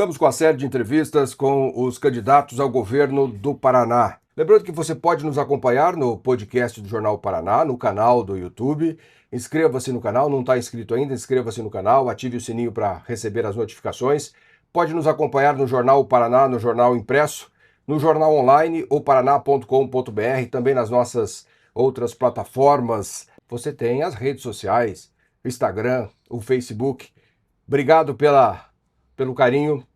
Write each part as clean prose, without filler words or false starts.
Estamos com a série de entrevistas com os candidatos ao governo do Paraná. Lembrando que você pode nos acompanhar no podcast do Jornal Paraná, no canal do YouTube. Inscreva-se no canal, não está inscrito ainda, inscreva-se no canal, ative o sininho para receber as notificações. Pode nos acompanhar no Jornal Paraná, no Jornal Impresso, no Jornal Online, oparaná.com.br, também nas nossas outras plataformas. Você tem as redes sociais, o Instagram, o Facebook. Obrigado pelo carinho,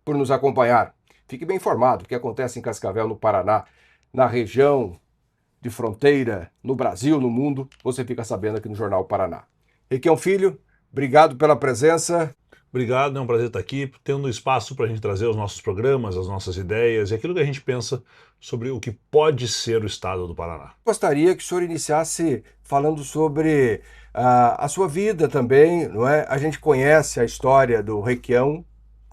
por nos acompanhar. Fique bem informado do que acontece em Cascavel, no Paraná, na região de fronteira, no Brasil, no mundo. Você fica sabendo aqui no Jornal Paraná. Requião Filho, obrigado pela presença. Obrigado, é um prazer estar aqui, tendo espaço para a gente trazer os nossos programas, as nossas ideias e aquilo que a gente pensa sobre o que pode ser o estado do Paraná. Gostaria que o senhor iniciasse falando sobre a sua vida também, não é? A gente conhece a história do Requião,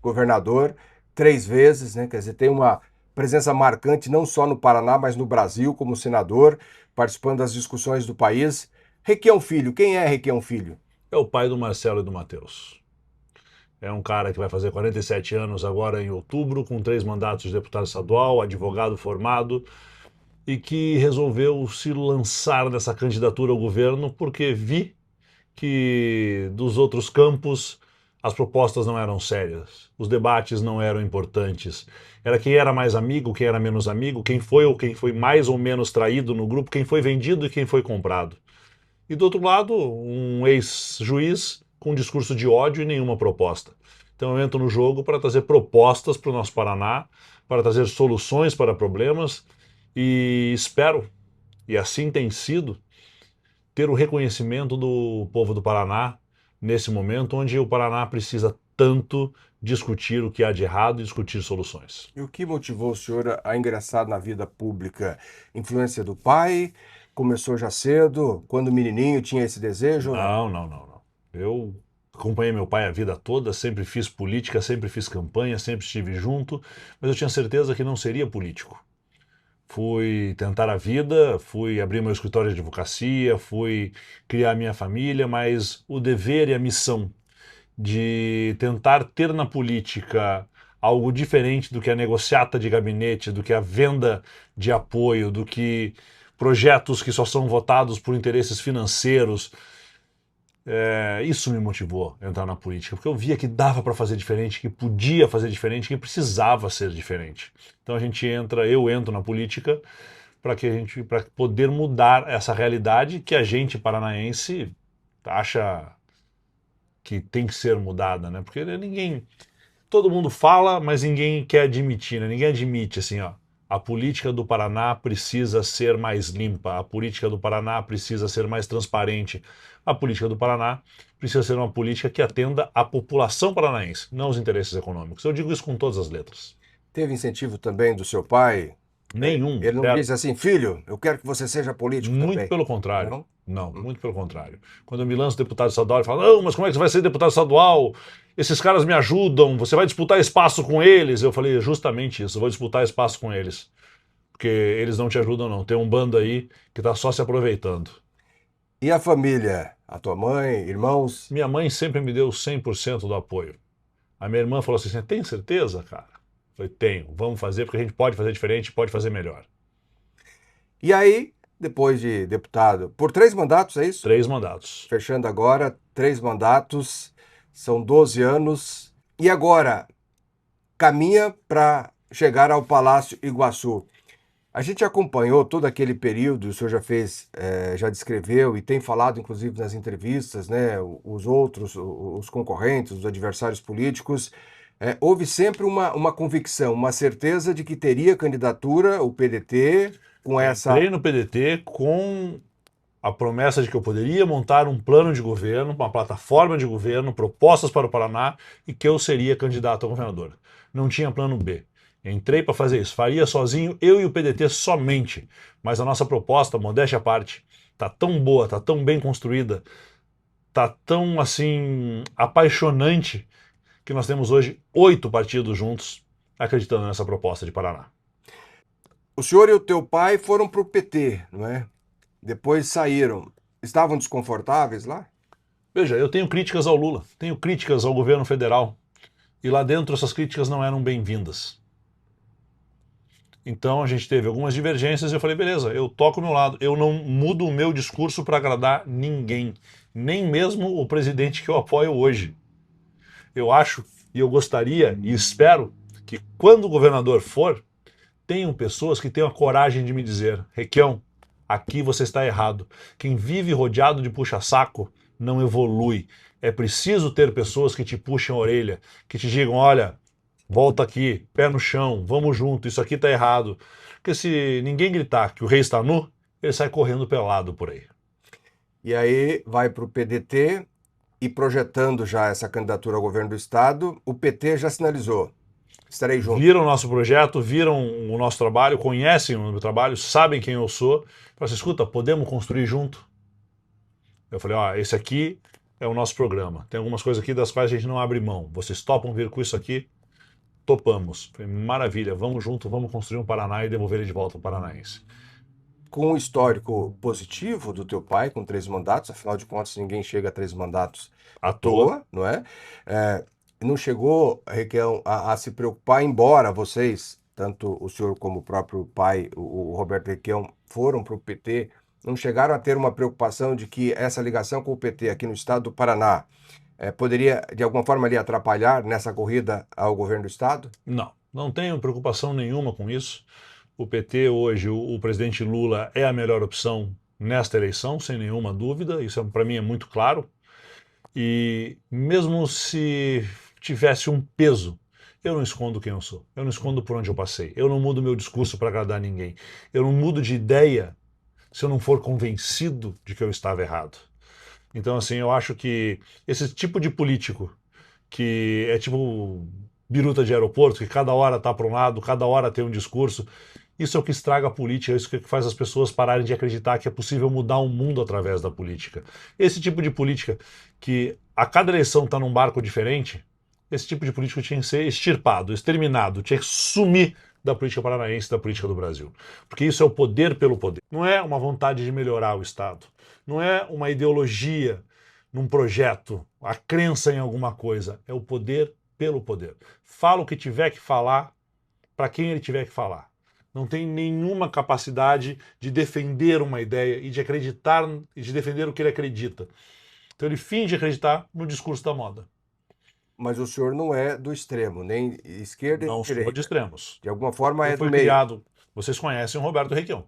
governador, 3 vezes, né? Quer dizer, tem uma presença marcante não só no Paraná, mas no Brasil, como senador, participando das discussões do país. Requião Filho, quem é Requião Filho? É o pai do Marcelo e do Matheus. É um cara que vai fazer 47 anos agora em outubro, com 3 mandatos de deputado estadual, advogado formado, e que resolveu se lançar nessa candidatura ao governo porque vi que dos outros campos as propostas não eram sérias, os debates não eram importantes. Era quem era mais amigo, quem era menos amigo, quem foi ou quem foi mais ou menos traído no grupo, quem foi vendido e quem foi comprado. E do outro lado, um ex-juiz com um discurso de ódio e nenhuma proposta. Então eu entro no jogo para trazer propostas para o nosso Paraná, para trazer soluções para problemas e espero, e assim tem sido, ter o reconhecimento do povo do Paraná nesse momento onde o Paraná precisa tanto discutir o que há de errado e discutir soluções. E o que motivou o senhor a ingressar na vida pública? Influência do pai? Começou já cedo? Quando menininho tinha esse desejo? Não. Eu acompanhei meu pai a vida toda, sempre fiz política, sempre fiz campanha, sempre estive junto, mas eu tinha certeza que não seria político. Fui tentar a vida, fui abrir meu escritório de advocacia, fui criar minha família, mas o dever e a missão de tentar ter na política algo diferente do que a negociata de gabinete, do que a venda de apoio, do que projetos que só são votados por interesses financeiros, isso me motivou a entrar na política, porque eu via que dava para fazer diferente, que podia fazer diferente, que precisava ser diferente. Então eu entro na política para poder mudar essa realidade que a gente paranaense acha que tem que ser mudada, né? Porque todo mundo fala, mas ninguém quer admitir, né? Ninguém admite assim, ó. A política do Paraná precisa ser mais limpa, a política do Paraná precisa ser mais transparente, a política do Paraná precisa ser uma política que atenda à população paranaense, não os interesses econômicos. Eu digo isso com todas as letras. Teve incentivo também do seu pai? Nenhum. Ele não disse assim, filho, eu quero que você seja político Muito também. pelo contrário. Não? Não, muito pelo contrário. Quando eu me lanço deputado estadual, ele fala, não, mas como é que você vai ser deputado estadual? Esses caras me ajudam, você vai disputar espaço com eles. Eu falei, justamente isso, eu vou disputar espaço com eles. Porque eles não te ajudam não, tem um bando aí que tá só se aproveitando. E a família? A tua mãe, irmãos? Minha mãe sempre me deu 100% do apoio. A minha irmã falou assim, você tem certeza, cara? Eu falei, tenho, vamos fazer porque a gente pode fazer diferente, pode fazer melhor. E aí, depois de deputado, por 3 mandatos, é isso? 3 mandatos. Fechando agora, 3 mandatos, são 12 anos. E agora, caminha para chegar ao Palácio Iguaçu. A gente acompanhou todo aquele período, o senhor já fez, já descreveu e tem falado, inclusive, nas entrevistas, né? Os outros, os concorrentes, os adversários políticos. Houve sempre uma convicção, uma certeza de que teria candidatura, o PDT, com essa... Entrei no PDT com a promessa de que eu poderia montar um plano de governo, uma plataforma de governo, propostas para o Paraná e que eu seria candidato a governador. Não tinha plano B. Entrei para fazer isso, faria sozinho, eu e o PDT somente. Mas a nossa proposta, modéstia à parte, tá tão boa, tá tão bem construída, tá tão, assim, apaixonante, que nós temos hoje 8 partidos juntos acreditando nessa proposta de Paraná. O senhor e o teu pai foram para o PT, não é? Depois saíram. Estavam desconfortáveis lá? Veja, eu tenho críticas ao Lula, tenho críticas ao governo federal. E lá dentro essas críticas não eram bem-vindas. Então a gente teve algumas divergências e eu falei, beleza, eu toco o meu lado, eu não mudo o meu discurso para agradar ninguém, nem mesmo o presidente que eu apoio hoje. Eu acho e eu gostaria e espero que quando o governador for, tenham pessoas que tenham a coragem de me dizer, Requião, aqui você está errado. Quem vive rodeado de puxa-saco não evolui. É preciso ter pessoas que te puxem a orelha, que te digam, olha, volta aqui, pé no chão, vamos junto, isso aqui está errado. Porque se ninguém gritar que o rei está nu, ele sai correndo pelado por aí. E aí vai para o PDT e projetando já essa candidatura ao governo do estado, o PT já sinalizou, estarei junto. Viram o nosso projeto, viram o nosso trabalho, conhecem o meu trabalho, sabem quem eu sou. Falaram assim, escuta, podemos construir junto? Eu falei, ó, esse aqui é o nosso programa. Tem algumas coisas aqui das quais a gente não abre mão. Vocês topam vir com isso aqui? Topamos. Falei, maravilha, vamos junto, vamos construir um Paraná e devolver ele de volta ao paranaense. Com um histórico positivo do teu pai, com 3 mandatos, afinal de contas ninguém chega a 3 mandatos À toa. não é? Não chegou, Requião, a se preocupar, embora vocês, tanto o senhor como o próprio pai, o Roberto Requião, foram para o PT, não chegaram a ter uma preocupação de que essa ligação com o PT aqui no estado do Paraná poderia, de alguma forma, ali atrapalhar nessa corrida ao governo do estado? Não, não tenho preocupação nenhuma com isso. O PT hoje, o presidente Lula é a melhor opção nesta eleição, sem nenhuma dúvida. Isso para mim é muito claro. E mesmo se tivesse um peso, eu não escondo quem eu sou. Eu não escondo por onde eu passei. Eu não mudo meu discurso para agradar ninguém. Eu não mudo de ideia se eu não for convencido de que eu estava errado. Então, assim, eu acho que esse tipo de político que é tipo biruta de aeroporto, que cada hora tá para um lado, cada hora tem um discurso, isso é o que estraga a política, isso é o que faz as pessoas pararem de acreditar que é possível mudar o mundo através da política. Esse tipo de política que a cada eleição está num barco diferente, esse tipo de político tinha que ser extirpado, exterminado, tinha que sumir da política paranaense, da política do Brasil. Porque isso é o poder pelo poder. Não é uma vontade de melhorar o Estado. Não é uma ideologia num projeto, a crença em alguma coisa. É o poder pelo poder. Fala o que tiver que falar para quem ele tiver que falar. Não tem nenhuma capacidade de defender uma ideia e de acreditar e de defender o que ele acredita. Então ele finge acreditar no discurso da moda. Mas o senhor não é do extremo, nem esquerda nem Não sou de direita. extremos. De alguma forma Eu é do fui meio. criado. Vocês conhecem o Roberto Requião.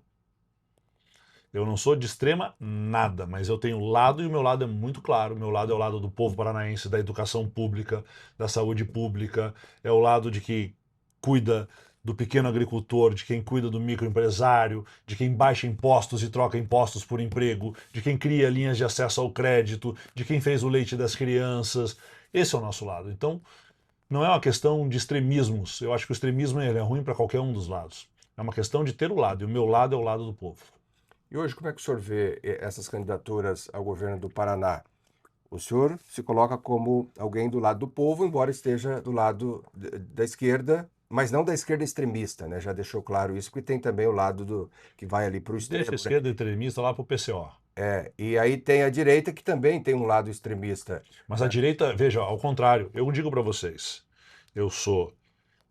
Eu não sou de extrema nada, mas eu tenho lado e o meu lado é muito claro. O meu lado é o lado do povo paranaense, da educação pública, da saúde pública, é o lado de quem cuida do pequeno agricultor, de quem cuida do microempresário, de quem baixa impostos e troca impostos por emprego, de quem cria linhas de acesso ao crédito, de quem fez o leite das crianças. Esse é o nosso lado. Então, não é uma questão de extremismos. Eu acho que o extremismo é ruim para qualquer um dos lados. É uma questão de ter o lado, e o meu lado é o lado do povo. E hoje, como é que o senhor vê essas candidaturas ao governo do Paraná? O senhor se coloca como alguém do lado do povo, embora esteja do lado da esquerda, mas não da esquerda extremista, né? Já deixou claro isso, porque tem também o lado que vai ali para o extremo. Deixa a esquerda extremista lá para o PCO. E aí tem a direita que também tem um lado extremista. Mas a direita, veja, ao contrário, eu digo para vocês, eu sou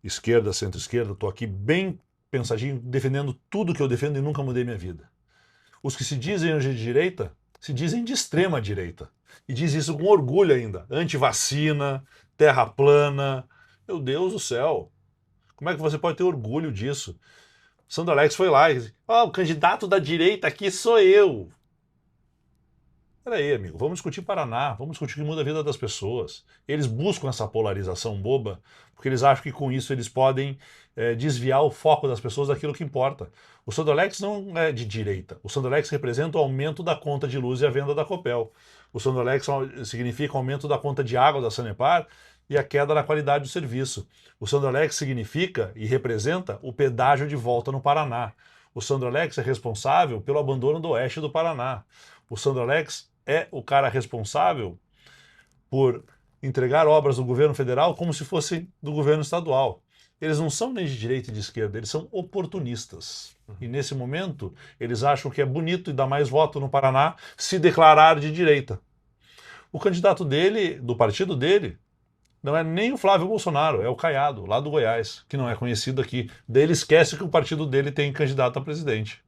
esquerda, centro-esquerda, estou aqui bem pensadinho, defendendo tudo que eu defendo e nunca mudei minha vida. Os que se dizem hoje de direita, se dizem de extrema direita. E diz isso com orgulho ainda. Antivacina, terra plana. Meu Deus do céu. Como é que você pode ter orgulho disso? Sandro Alex foi lá e disse, o candidato da direita aqui sou eu. Peraí, amigo, vamos discutir Paraná, vamos discutir o que muda a vida das pessoas. Eles buscam essa polarização boba porque eles acham que com isso eles podem desviar o foco das pessoas daquilo que importa. O Sandro Alex não é de direita. O Sandro Alex representa o aumento da conta de luz e a venda da Copel. O Sandro Alex significa o aumento da conta de água da Sanepar e a queda na qualidade do serviço. O Sandro Alex significa e representa o pedágio de volta no Paraná. O Sandro Alex é responsável pelo abandono do oeste do Paraná. O Sandro Alex é o cara responsável por entregar obras do governo federal como se fossem do governo estadual. Eles não são nem de direita e de esquerda, eles são oportunistas. E nesse momento, eles acham que é bonito e dá mais voto no Paraná se declarar de direita. O candidato dele, do partido dele, não é nem o Flávio Bolsonaro, é o Caiado, lá do Goiás, que não é conhecido aqui. Daí ele esquece que o partido dele tem candidato a presidente.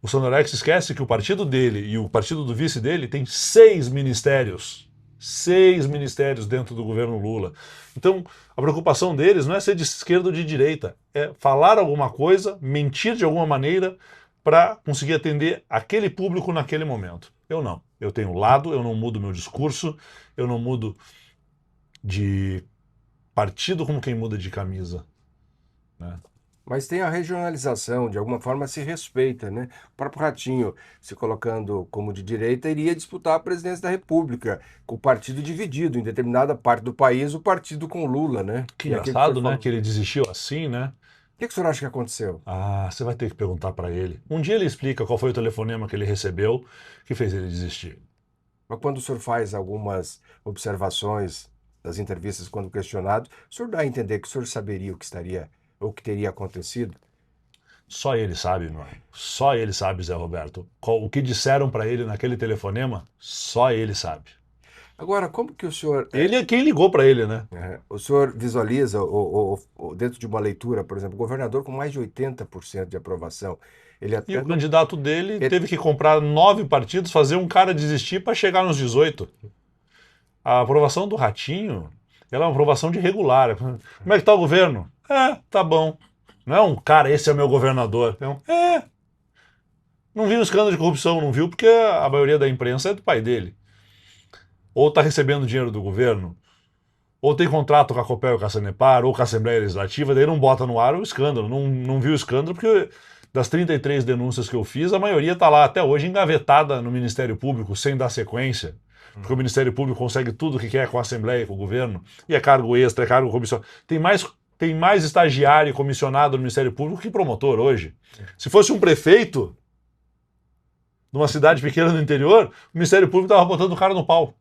O Sandorex esquece que o partido dele e o partido do vice dele tem 6 ministérios. 6 ministérios dentro do governo Lula. Então, a preocupação deles não é ser de esquerda ou de direita, é falar alguma coisa, mentir de alguma maneira para conseguir atender aquele público naquele momento. Eu não. Eu tenho lado, eu não mudo meu discurso, eu não mudo de partido como quem muda de camisa, né? Mas tem a regionalização, de alguma forma se respeita, né? O próprio Ratinho, se colocando como de direita, iria disputar a presidência da República, com o partido dividido, em determinada parte do país, o partido com Lula, né? Que E aquilo engraçado, foi né? falado. Que ele desistiu assim, né? O que o senhor acha que aconteceu? Ah, você vai ter que perguntar para ele. Um dia ele explica qual foi o telefonema que ele recebeu que fez ele desistir. Mas quando o senhor faz algumas observações das entrevistas, quando questionado, o senhor dá a entender que o senhor saberia o que estaria, ou que teria acontecido? Só ele sabe, meu amigo. Só ele sabe, Zé Roberto. O que disseram para ele naquele telefonema, só ele sabe. Agora, como que o senhor, Ele é quem ligou para ele, né? o senhor visualiza, dentro de uma leitura, por exemplo, o governador com mais de 80% de aprovação, ele E até o não. candidato dele ele- teve que comprar 9 partidos, fazer um cara desistir para chegar nos 18. A aprovação do Ratinho, ela é uma aprovação de regular. Como é que tá o governo? Tá bom. Não é um cara, esse é meu governador. Não viu o escândalo de corrupção, não viu porque a maioria da imprensa é do pai dele. Ou está recebendo dinheiro do governo, ou tem contrato com a Copel e com a Sanepar, ou com a Assembleia Legislativa, daí não bota no ar o escândalo. Não viu o escândalo porque das 33 denúncias que eu fiz, a maioria está lá até hoje engavetada no Ministério Público, sem dar sequência. Porque o Ministério Público consegue tudo o que quer com a Assembleia e com o governo. E é cargo extra, é cargo comissionado. Tem mais estagiário e comissionado no Ministério Público que promotor hoje. Se fosse um prefeito numa cidade pequena do interior, o Ministério Público estava botando o cara no pau.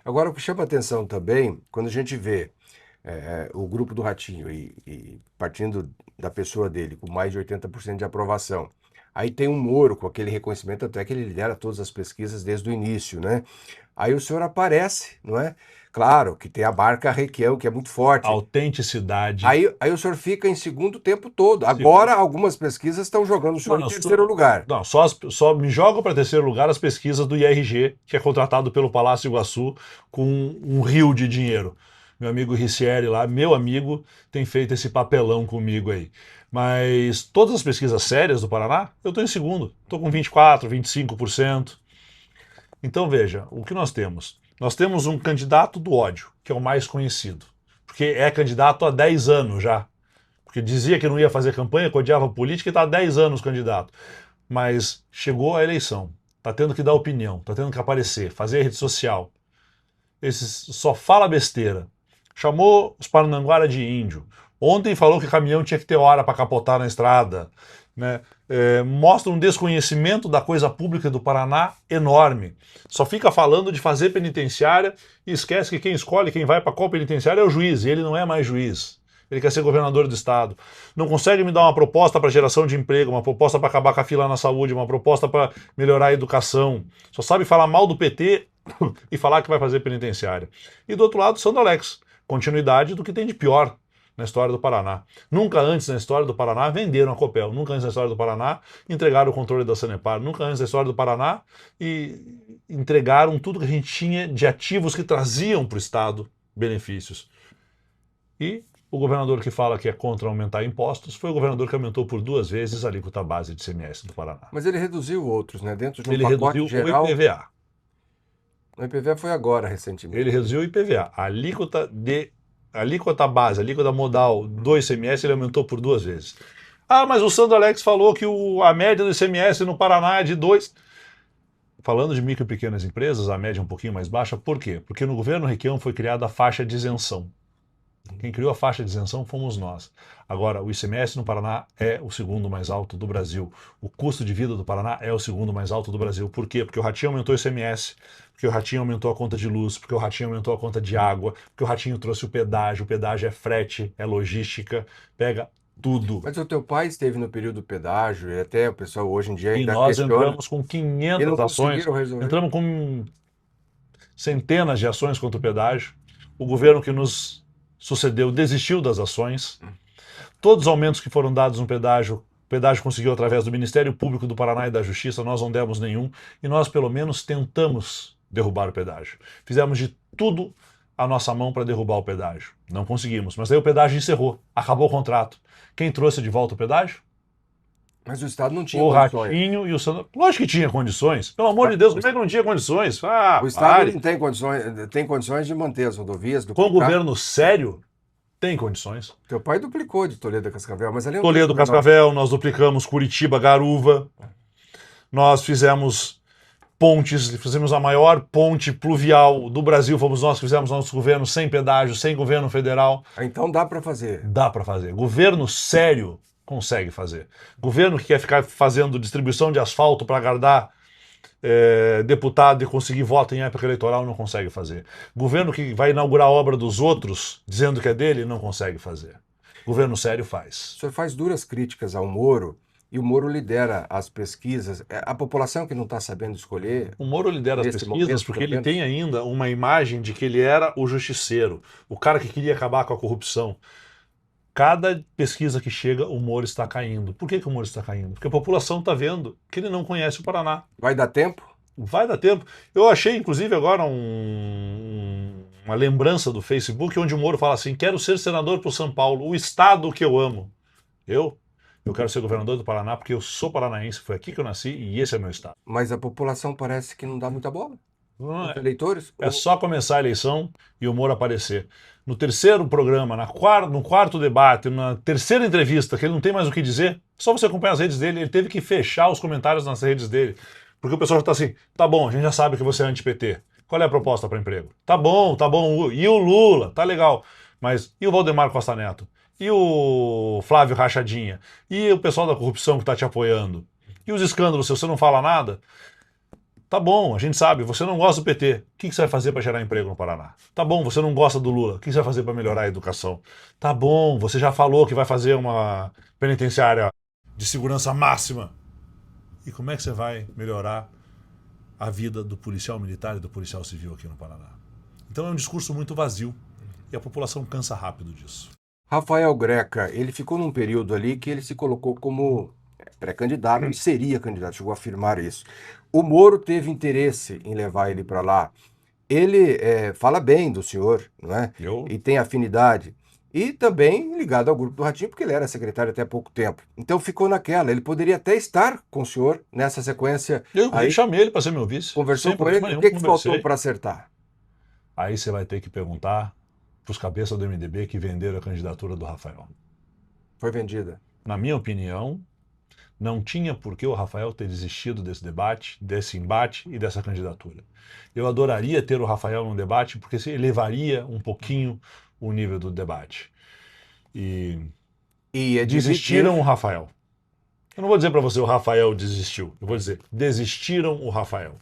Agora, o que chama atenção também, quando a gente vê o grupo do Ratinho e partindo da pessoa dele com mais de 80% de aprovação, aí tem um Moro com aquele reconhecimento, até que ele lidera todas as pesquisas desde o início, né? Aí o senhor aparece, não é? Claro que tem a barca Requião, que é muito forte. Autenticidade. Aí o senhor fica em segundo o tempo todo. Agora, algumas pesquisas estão jogando o senhor em terceiro lugar. Não, só me jogam para terceiro lugar as pesquisas do IRG, que é contratado pelo Palácio Iguaçu com um rio de dinheiro. Meu amigo Ricieri lá, meu amigo, tem feito esse papelão comigo aí. Mas todas as pesquisas sérias do Paraná, eu estou em segundo. Estou com 24%, 25%. Então veja, o que nós temos? Nós temos um candidato do ódio, que é o mais conhecido. Porque é candidato há 10 anos já. Porque dizia que não ia fazer campanha, que odiava política e está há 10 anos candidato. Mas chegou a eleição, está tendo que dar opinião, está tendo que aparecer, fazer rede social. Esse só fala besteira. Chamou os Parnanguara de índio. Ontem falou que caminhão tinha que ter hora para capotar na estrada. Né? Mostra um desconhecimento da coisa pública do Paraná enorme. Só fica falando de fazer penitenciária e esquece que quem escolhe quem vai para qual penitenciária é o juiz, e ele não é mais juiz. Ele quer ser governador do estado. Não consegue me dar uma proposta para geração de emprego, uma proposta para acabar com a fila na saúde, uma proposta para melhorar a educação. Só sabe falar mal do PT e falar que vai fazer penitenciária. E do outro lado, Sandro Alex. Continuidade do que tem de pior na história do Paraná. Nunca antes na história do Paraná venderam a Copel. Nunca antes na história do Paraná entregaram o controle da Sanepar. Nunca antes na história do Paraná e entregaram tudo que a gente tinha de ativos que traziam para o estado benefícios. E o governador que fala que é contra aumentar impostos foi o governador que aumentou por 2 vezes a alíquota base de ICMS do Paraná. Mas ele reduziu outros, né? Dentro de um Ele pacote reduziu geral. o IPVA. O IPVA foi agora, recentemente. Ele reduziu o IPVA. A alíquota base, a alíquota modal do ICMS, ele aumentou por 2 vezes. Mas o Sandro Alex falou que a média do ICMS no Paraná é de 2. Falando de micro e pequenas empresas, a média é um pouquinho mais baixa. Por quê? Porque no governo Requião foi criada a faixa de isenção. Quem criou a faixa de isenção fomos nós. Agora, o ICMS no Paraná é o segundo mais alto do Brasil. O custo de vida do Paraná é o segundo mais alto do Brasil. Por quê? Porque o Ratinho aumentou o ICMS, porque o Ratinho aumentou a conta de luz, porque o Ratinho aumentou a conta de água, porque o Ratinho trouxe o pedágio é frete, é logística, pega tudo. Mas o teu pai esteve no período do pedágio e até o pessoal hoje em dia E ainda nós questiona. entramos com E 500 não ações, conseguiram resolver. entramos com centenas de ações contra o pedágio. O governo que nos sucedeu desistiu das ações. Todos os aumentos que foram dados no pedágio, o pedágio conseguiu através do Ministério Público do Paraná e da Justiça, nós não demos nenhum, e nós pelo menos tentamos derrubar o pedágio. Fizemos de tudo a nossa mão para derrubar o pedágio. Não conseguimos, mas aí o pedágio encerrou, acabou o contrato. Quem trouxe de volta o pedágio? Mas o Estado não tinha O condições. Ratinho e o Sandro. Lógico que tinha condições. Pelo amor de Deus, como é que não tinha condições? O Estado não tem condições de manter as rodovias. Com o governo sério, tem condições. Teu pai duplicou de Toledo a Cascavel, mas ali é um Toledo, Cascavel, nós duplicamos Curitiba, Garuva. Nós fizemos pontes, fizemos a maior ponte pluvial do Brasil, fomos nós que fizemos nosso governo sem pedágio, sem governo federal. Então dá para fazer. Dá para fazer. Governo sério consegue fazer. Governo que quer ficar fazendo distribuição de asfalto para agradar deputado e conseguir voto em época eleitoral não consegue fazer. Governo que vai inaugurar a obra dos outros dizendo que é dele não consegue fazer. Governo sério faz. O senhor faz duras críticas ao Moro e o Moro lidera as pesquisas. A população que não está sabendo escolher. O Moro lidera as Nesse pesquisas momento, porque pelo ele tem ainda uma imagem de que ele era o justiceiro, o cara que queria acabar com a corrupção. Cada pesquisa que chega, o Moro está caindo. Por que o Moro está caindo? Porque a população está vendo que ele não conhece o Paraná. Vai dar tempo? Vai dar tempo. Eu achei, inclusive, agora uma lembrança do Facebook onde o Moro fala assim: quero ser senador para o São Paulo, o estado que eu amo. Eu quero ser governador do Paraná porque eu sou paranaense, foi aqui que eu nasci e esse é meu estado. Mas a população parece que não dá muita bola. Não Os é. eleitores? É só começar a eleição e o Moro aparecer. No terceiro programa, no quarto debate, na terceira entrevista, que ele não tem mais o que dizer, só você acompanhar as redes dele, ele teve que fechar os comentários nas redes dele. Porque o pessoal já está assim, tá bom, a gente já sabe que você é anti-PT. Qual é a proposta para emprego? Tá bom. E o Lula? Tá legal. Mas e o Valdemar Costa Neto? E o Flávio Rachadinha? E o pessoal da corrupção que está te apoiando? E os escândalos, se você não fala nada? Tá bom, a gente sabe, você não gosta do PT. O que você vai fazer para gerar emprego no Paraná? Tá bom, você não gosta do Lula. O que você vai fazer para melhorar a educação? Tá bom, você já falou que vai fazer uma penitenciária de segurança máxima. E como é que você vai melhorar a vida do policial militar e do policial civil aqui no Paraná? Então é um discurso muito vazio e a população cansa rápido disso. Rafael Greca, ele ficou num período ali que ele se colocou como pré-candidato e seria candidato, chegou a afirmar isso. O Moro teve interesse em levar ele para lá. Ele fala bem do senhor, não é? E tem afinidade. E também ligado ao grupo do Ratinho, porque ele era secretário até há pouco tempo. Então ficou naquela. Ele poderia até estar com o senhor nessa sequência. Eu chamei ele para ser meu vice. Conversou com ele. O que faltou para acertar? Aí você vai ter que perguntar para os cabeças do MDB que venderam a candidatura do Rafael. Foi vendida. Na minha opinião, não tinha por que o Rafael ter desistido desse debate, desse embate e dessa candidatura. Eu adoraria ter o Rafael num debate, porque se elevaria um pouquinho o nível do debate. E desistiram o Rafael. Eu não vou dizer para você o Rafael desistiu. Eu vou dizer, desistiram o Rafael.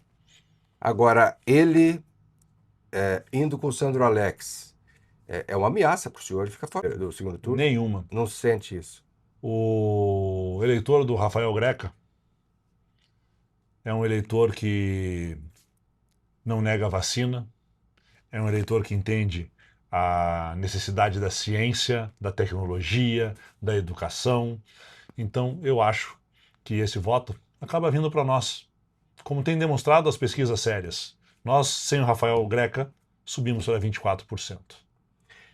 Agora, ele indo com o Sandro Alex, é uma ameaça para o senhor ficar fora do segundo turno? Nenhuma. Não sente isso? O eleitor do Rafael Greca é um eleitor que não nega a vacina, é um eleitor que entende a necessidade da ciência, da tecnologia, da educação. Então, eu acho que esse voto acaba vindo para nós. Como tem demonstrado as pesquisas sérias, nós, sem o Rafael Greca, subimos para 24%.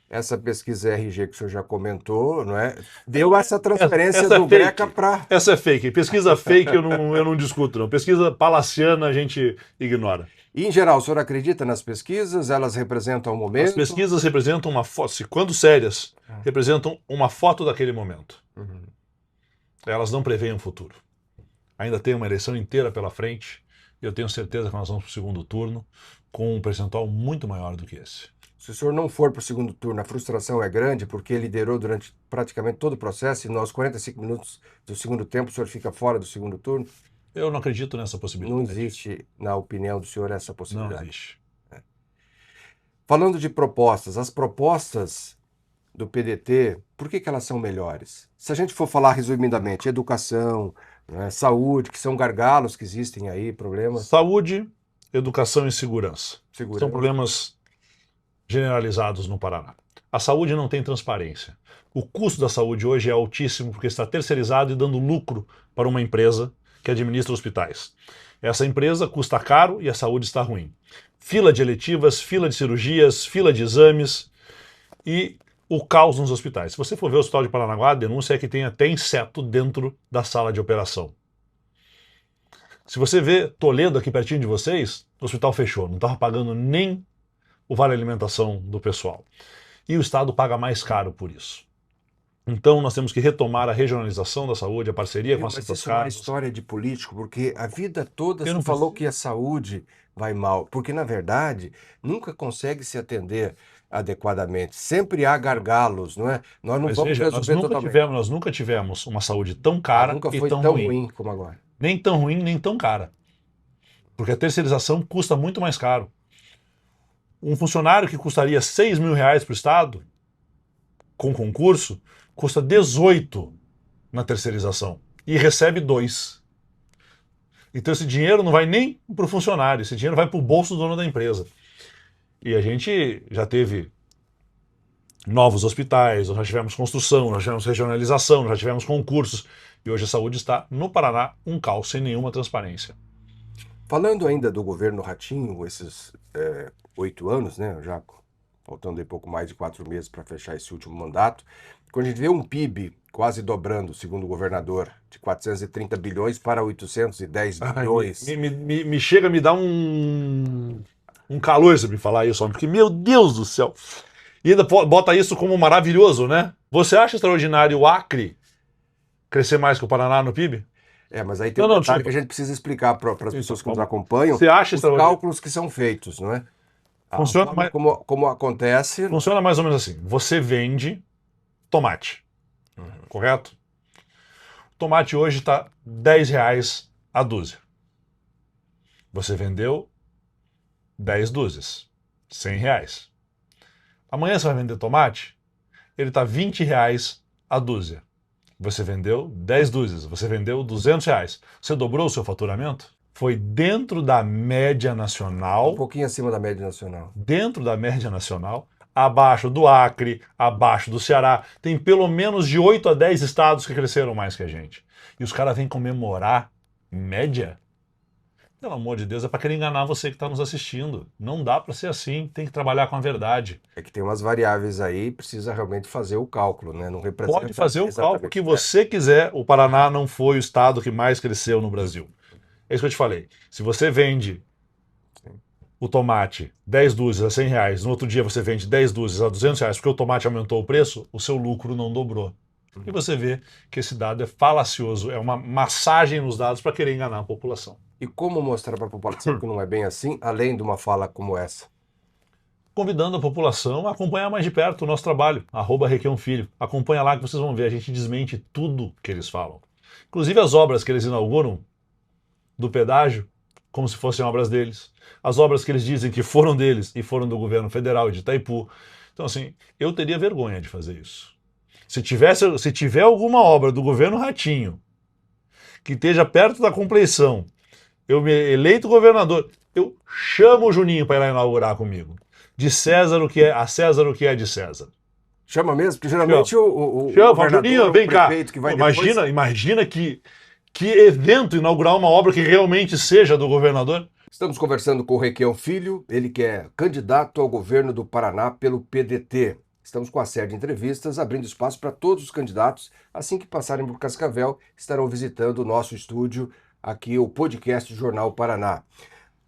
Essa pesquisa RG que o senhor já comentou, não é? Deu essa transferência do Greca para... Essa é fake. Pesquisa fake eu não discuto, não. Pesquisa palaciana a gente ignora. E, em geral, o senhor acredita nas pesquisas? Elas representam o momento? As pesquisas representam uma foto, quando sérias, representam uma foto daquele momento. Uhum. Elas não preveem o futuro. Ainda tem uma eleição inteira pela frente e eu tenho certeza que nós vamos para o segundo turno com um percentual muito maior do que esse. Se o senhor não for para o segundo turno, a frustração é grande, porque liderou durante praticamente todo o processo e nos 45 minutos do segundo tempo o senhor fica fora do segundo turno? Eu não acredito nessa possibilidade. Não existe, na opinião do senhor, essa possibilidade? Não existe. Falando de propostas, as propostas do PDT, por que elas são melhores? Se a gente for falar resumidamente, educação, né, saúde, que são gargalos que existem aí, problemas. Saúde educação e segurança. São problemas generalizados no Paraná. A saúde não tem transparência. O custo da saúde hoje é altíssimo porque está terceirizado e dando lucro para uma empresa que administra hospitais. Essa empresa custa caro e a saúde está ruim. Fila de eletivas, fila de cirurgias, fila de exames e o caos nos hospitais. Se você for ver o Hospital de Paranaguá, a denúncia é que tem até inseto dentro da sala de operação. Se você vê Toledo aqui pertinho de vocês, o hospital fechou, não estava pagando nem o vale alimentação do pessoal. E o Estado paga mais caro por isso. Então nós temos que retomar a regionalização da saúde, a parceria com as Santas Casas. Mas isso é uma história de político, porque a vida toda você falou que a saúde vai mal, porque na verdade nunca consegue se atender adequadamente. Sempre há gargalos, não é? Nós não vamos resolver totalmente. Nós nunca tivemos uma saúde tão cara nunca e foi tão ruim como agora. Nem tão ruim, nem tão cara. Porque a terceirização custa muito mais caro. Um funcionário que custaria R$6.000 para o Estado, com concurso, custa 18 na terceirização e recebe 2. Então esse dinheiro não vai nem para o funcionário, esse dinheiro vai para o bolso do dono da empresa. E a gente já teve novos hospitais, nós já tivemos construção, nós já tivemos regionalização, nós já tivemos concursos. E hoje a saúde está, no Paraná, um caos sem nenhuma transparência. Falando ainda do governo Ratinho, esses 8 anos, né, já faltando aí pouco mais de 4 meses para fechar esse último mandato, quando a gente vê um PIB quase dobrando, segundo o governador, de 430 bilhões para 810 bilhões. Me chega a me dar um calor você me falar isso, porque, meu Deus do céu! E ainda bota isso como maravilhoso, né? Você acha extraordinário o Acre crescer mais que o Paraná no PIB? Mas aí tem um detalhe que a gente precisa explicar para as pessoas que nos acompanham, você acha os cálculos que são feitos, não é? Funciona como acontece... Funciona mais ou menos assim. Você vende tomate, correto? O tomate hoje está R$10 a dúzia. Você vendeu 10 dúzias, R$100. Amanhã você vai vender tomate, ele está R$20 a dúzia. Você vendeu 10 dúzias, você vendeu R$200. Você dobrou o seu faturamento? Foi dentro da média nacional. Um pouquinho acima da média nacional. Dentro da média nacional, abaixo do Acre, abaixo do Ceará. Tem pelo menos de 8 a 10 estados que cresceram mais que a gente. E os caras vêm comemorar média? Pelo amor de Deus, é para querer enganar você que está nos assistindo. Não dá para ser assim, tem que trabalhar com a verdade. É que tem umas variáveis aí, precisa realmente fazer o cálculo, né? Não representa. Pode fazer o cálculo que você quiser, o Paraná não foi o estado que mais cresceu no Brasil. É isso que eu te falei. Se você vende o tomate 10 dúzias a R$100, no outro dia você vende 10 dúzias a R$200 porque o tomate aumentou o preço, o seu lucro não dobrou. E você vê que esse dado é falacioso, é uma massagem nos dados para querer enganar a população. E como mostrar para a população que não é bem assim, além de uma fala como essa? Convidando a população a acompanhar mais de perto o nosso trabalho, @RequiãoFilho. Acompanha lá que vocês vão ver, a gente desmente tudo que eles falam. Inclusive as obras que eles inauguram do pedágio, como se fossem obras deles. As obras que eles dizem que foram deles e foram do governo federal e de Itaipu. Então assim, eu teria vergonha de fazer isso. Se tiver alguma obra do governo Ratinho que esteja perto da compleição, eu me eleito governador, eu chamo o Juninho para ir lá inaugurar comigo. De César o que é, a César o que é de César. Chama mesmo? Porque geralmente o governador, Juninho, vem cá. Que vai Imagina que evento inaugurar uma obra que realmente seja do governador. Estamos conversando com o Requião Filho, ele que é candidato ao governo do Paraná pelo PDT. Estamos com a série de entrevistas, abrindo espaço para todos os candidatos. Assim que passarem por Cascavel, estarão visitando o nosso estúdio, aqui o podcast do Jornal Paraná.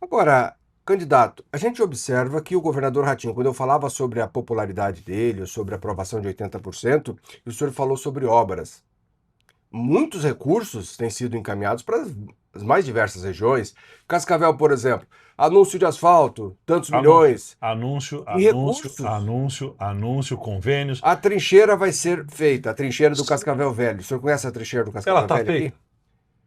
Agora, candidato, a gente observa que o governador Ratinho, quando eu falava sobre a popularidade dele, sobre a aprovação de 80%, o senhor falou sobre obras. Muitos recursos têm sido encaminhados para as mais diversas regiões. Cascavel, por exemplo, anúncio de asfalto, tantos milhões. Anúncio, convênios. A trincheira vai ser feita, a trincheira do Cascavel Velho. O senhor conhece a trincheira do Cascavel Velho? Ela está feita.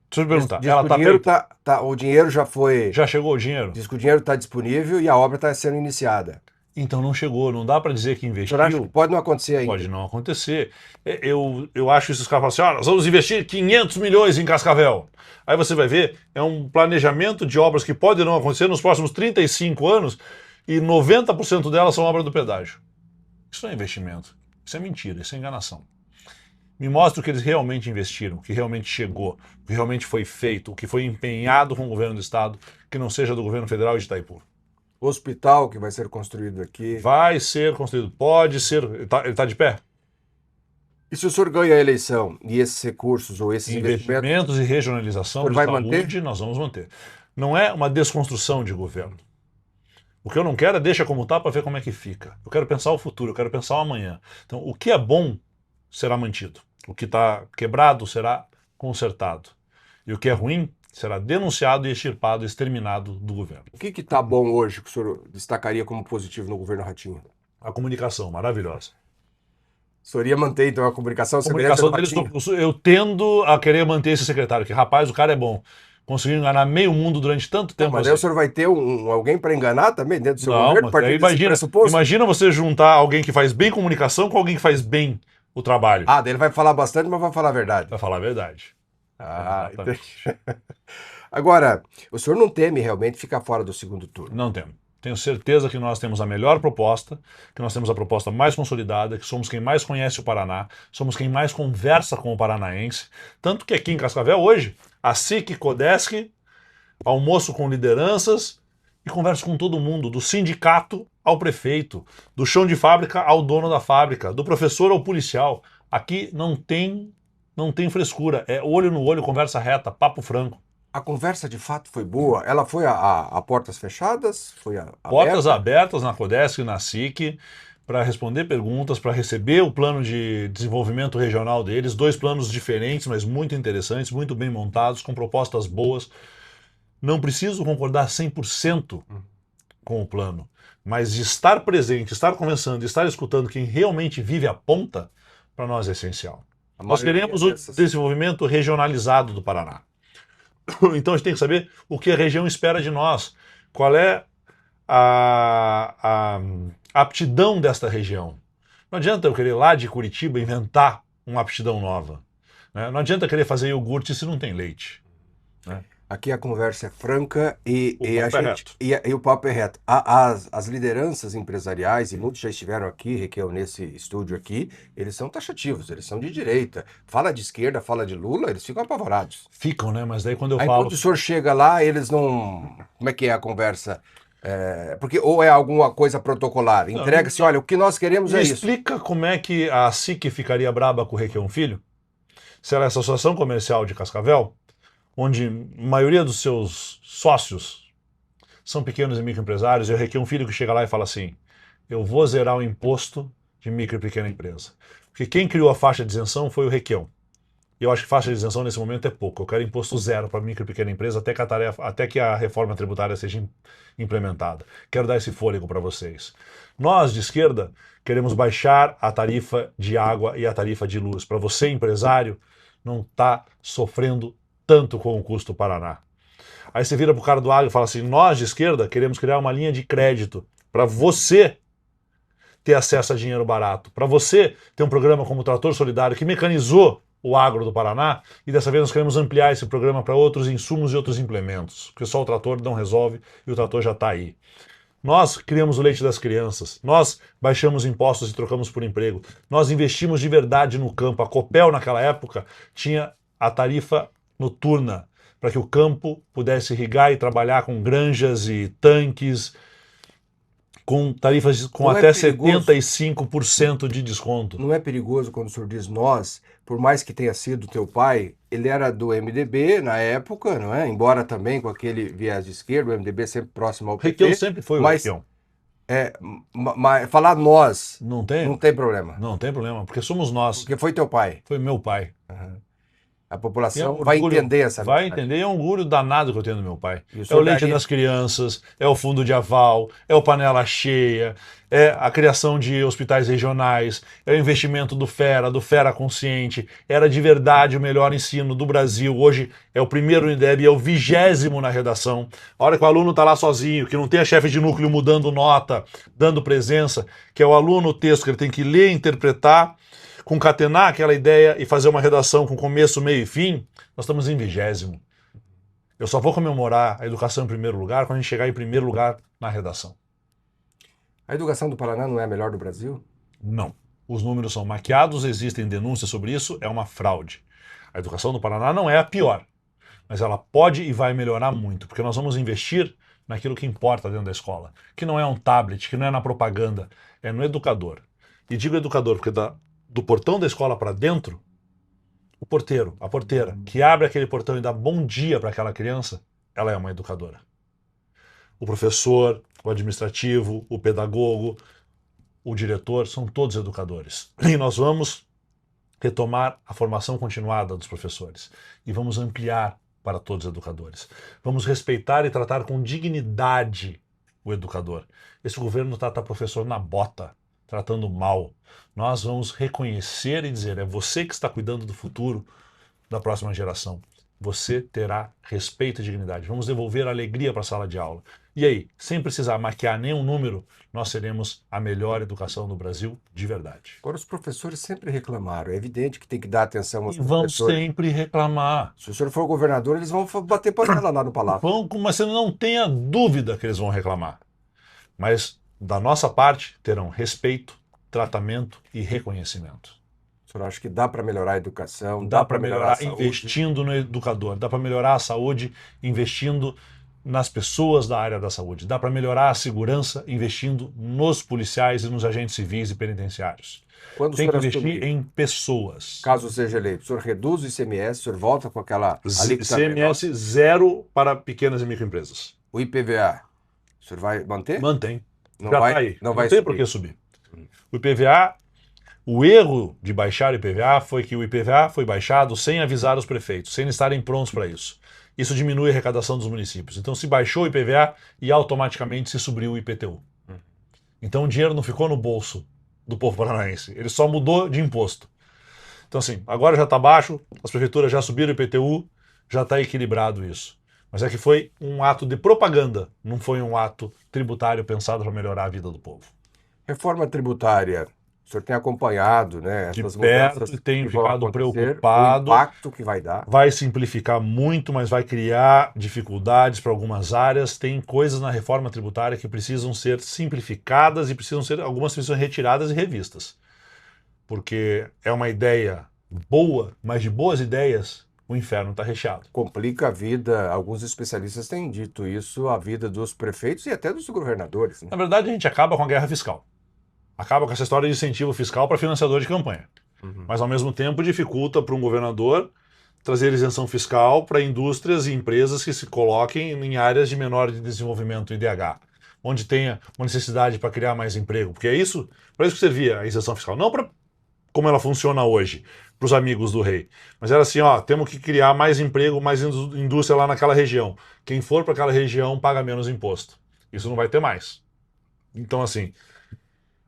Deixa eu te perguntar, ela está feita? O dinheiro já foi... Já chegou o dinheiro? Diz que o dinheiro está disponível e a obra está sendo iniciada. Então não chegou, não dá para dizer que O senhor acha que investiu. pode não acontecer ainda? Pode não acontecer. Eu acho isso, os caras falam assim, nós vamos investir 500 milhões em Cascavel. Aí você vai ver, é um planejamento de obras que pode não acontecer nos próximos 35 anos e 90% delas são obras do pedágio. Isso não é investimento, isso é mentira, isso é enganação. Me mostra o que eles realmente investiram, o que realmente chegou, o que realmente foi feito, o que foi empenhado com o governo do estado, que não seja do governo federal e de Itaipu. O hospital que vai ser construído aqui. Vai ser construído, pode ser. Ele tá de pé? E se o senhor ganha a eleição e esses recursos ou esses investimentos, Investimentos e regionalização o de senhor vai saúde, manter? nós vamos manter. Não é uma desconstrução de governo. O que eu não quero é deixa como está para ver como é que fica. Eu quero pensar o futuro, eu quero pensar o amanhã. Então, o que é bom será mantido. O que está quebrado será consertado. E o que é ruim será denunciado e extirpado, exterminado do governo. O que está bom hoje que o senhor destacaria como positivo no governo Ratinho? A comunicação, maravilhosa. O senhor ia manter, então, a comunicação A comunicação deles, eu tendo a querer manter esse secretário, que rapaz, o cara é bom. Conseguiu enganar meio mundo durante tanto tempo. Não, mas aí o senhor vai ter alguém para enganar também dentro do seu Não, governo? mas aí imagina você juntar alguém que faz bem comunicação com alguém que faz bem o trabalho. Ah, daí ele vai falar bastante, mas vai falar a verdade. Vai falar a verdade. Ah, entendi. Agora, o senhor não teme realmente ficar fora do segundo turno? Não temo. Tenho certeza que nós temos a melhor proposta, que nós temos a proposta mais consolidada, que somos quem mais conhece o Paraná, somos quem mais conversa com o paranaense. Tanto que aqui em Cascavel, hoje, a SIC Codesc, almoço com lideranças e converso com todo mundo, do sindicato ao prefeito, do chão de fábrica ao dono da fábrica, do professor ao policial. Aqui não tem frescura, é olho no olho, conversa reta, papo franco. A conversa de fato foi boa? Ela foi a portas fechadas? Foi Portas aberta? abertas na Codesc e na SIC para responder perguntas, para receber o plano de desenvolvimento regional deles, 2 planos diferentes, mas muito interessantes, muito bem montados, com propostas boas. Não preciso concordar 100% com o plano, mas estar presente, estar conversando, estar escutando quem realmente vive a ponta, para nós é essencial. Nós queremos o desenvolvimento regionalizado do Paraná. Então a gente tem que saber o que a região espera de nós, qual é a aptidão desta região. Não adianta eu querer ir lá de Curitiba inventar uma aptidão nova. Né? Não adianta querer fazer iogurte se não tem leite. Né? Aqui a conversa é franca e o papo é reto. As lideranças empresariais, e muitos já estiveram aqui, Requião, nesse estúdio aqui, eles são taxativos, eles são de direita. Fala de esquerda, fala de Lula, eles ficam apavorados. Ficam, né? Mas daí quando eu Aí falo... quando o senhor chega lá, eles não... Como é que é a conversa? Porque ou é alguma coisa protocolar, entrega-se, olha, o que nós queremos é isso. Explica como é que a SIC ficaria braba com o Requião Filho? Se ela é a Associação Comercial de Cascavel, onde a maioria dos seus sócios são pequenos e microempresários, e o Requião Filho que chega lá e fala assim, eu vou zerar o imposto de micro e pequena empresa. Porque quem criou a faixa de isenção foi o Requião. E eu acho que faixa de isenção nesse momento é pouco. Eu quero imposto zero para micro e pequena empresa até que a reforma tributária seja implementada. Quero dar esse fôlego para vocês. Nós, de esquerda, queremos baixar a tarifa de água e a tarifa de luz. Para você, empresário, não está sofrendo tanto com o custo Paraná. Aí você vira para o cara do agro e fala assim, nós, de esquerda, queremos criar uma linha de crédito para você ter acesso a dinheiro barato. Para você ter um programa como o Trator Solidário, que mecanizou o agro do Paraná, e dessa vez nós queremos ampliar esse programa para outros insumos e outros implementos, porque só o trator não resolve e o trator já está aí. Nós criamos o leite das crianças, nós baixamos impostos e trocamos por emprego, nós investimos de verdade no campo. A Copel, naquela época, tinha a tarifa noturna, para que o campo pudesse irrigar e trabalhar com granjas e tanques, com tarifas com até 75% de desconto. Não é perigoso quando o senhor diz nós, por mais que tenha sido teu pai, ele era do MDB na época, não é? Embora também com aquele viés de esquerda, o MDB sempre próximo ao PT. Requião sempre foi o Requião. Mas falar nós não tem problema. Não tem problema, porque somos nós. Porque foi teu pai. Foi meu pai. Uhum. A E é um população vai orgulho, entender essa vai mensagem. entender, é um orgulho danado que eu tenho do meu pai. E o É o senhor leite daria- das crianças, é o fundo de aval, é o panela cheia, é a criação de hospitais regionais, é o investimento do Fera Consciente, era de verdade o melhor ensino do Brasil. Hoje é o primeiro Unideb e é o 20º na redação. A hora que o aluno está lá sozinho, que não tem a chefe de núcleo mudando nota, dando presença, que é o aluno o texto que ele tem que ler, interpretar, concatenar aquela ideia e fazer uma redação com começo, meio e fim, nós estamos em 20º. Eu só vou comemorar a educação em primeiro lugar quando a gente chegar em primeiro lugar na redação. A educação do Paraná não é a melhor do Brasil? Não. Os números são maquiados, existem denúncias sobre isso, é uma fraude. A educação do Paraná não é a pior, mas ela pode e vai melhorar muito, porque nós vamos investir naquilo que importa dentro da escola, que não é um tablet, que não é na propaganda, é no educador. E digo educador porque do portão da escola para dentro, o porteiro, a porteira, que abre aquele portão e dá bom dia para aquela criança, ela é uma educadora. O professor, o administrativo, o pedagogo, o diretor, são todos educadores. E nós vamos retomar a formação continuada dos professores e vamos ampliar para todos os educadores. Vamos respeitar e tratar com dignidade o educador. Esse governo trata professor na bota, tratando mal. Nós vamos reconhecer e dizer, é você que está cuidando do futuro da próxima geração. Você terá respeito e dignidade. Vamos devolver a alegria para a sala de aula. E aí, sem precisar maquiar nenhum número, nós seremos a melhor educação do Brasil de verdade. Agora, os professores sempre reclamaram. É evidente que tem que dar atenção aos E vão professores. sempre reclamar. Se o senhor for governador, eles vão bater panela lá no palácio. Mas você não tenha dúvida que eles vão reclamar. Mas, da nossa parte, terão respeito, tratamento e reconhecimento. O senhor acha que dá para melhorar a educação, Dá dá para para melhorar a melhorar saúde? investindo no educador, dá para melhorar a saúde investindo nas pessoas da área da saúde, dá para melhorar a segurança investindo nos policiais e nos agentes civis e penitenciários. Quando o Tem que senhor investir assumir, em pessoas. caso seja eleito, o senhor reduz o ICMS, o senhor volta com aquela alíquota menor? ICMS zero para pequenas e microempresas. O IPVA, o senhor vai manter? Mantém. Não Já vai, tá aí. não vai tem subir. por que subir. O IPVA, o erro de baixar o IPVA foi que o IPVA foi baixado sem avisar os prefeitos, sem estarem prontos para isso. Isso diminui a arrecadação dos municípios. Então se baixou o IPVA e automaticamente se subiu o IPTU. Então o dinheiro não ficou no bolso do povo paranaense, ele só mudou de imposto. Então assim, agora já está baixo, as prefeituras já subiram o IPTU, já está equilibrado isso. Mas é que foi um ato de propaganda, não foi um ato tributário pensado para melhorar a vida do povo. Reforma tributária, o senhor tem acompanhado, né, De essas perto mudanças e tenho que vão ficado acontecer, preocupado. o impacto que vai dar. Vai simplificar muito, mas vai criar dificuldades para algumas áreas. Tem coisas na reforma tributária que precisam ser simplificadas e algumas precisam ser retiradas e revistas. Porque é uma ideia boa, mas de boas ideias o inferno está recheado. Complica a vida, alguns especialistas têm dito isso, a vida dos prefeitos e até dos governadores, né? Na verdade, a gente acaba com a guerra fiscal. Acaba com essa história de incentivo fiscal para financiador de campanha. Mas, ao mesmo tempo, dificulta para um governador trazer isenção fiscal para indústrias e empresas que se coloquem em áreas de menor desenvolvimento IDH, onde tenha uma necessidade para criar mais emprego. Porque é isso, para isso que servia a isenção fiscal. Não para como ela funciona hoje, para os amigos do rei. Mas era assim, ó, temos que criar mais emprego, mais indústria lá naquela região. Quem for para aquela região paga menos imposto. Isso não vai ter mais. Então, assim,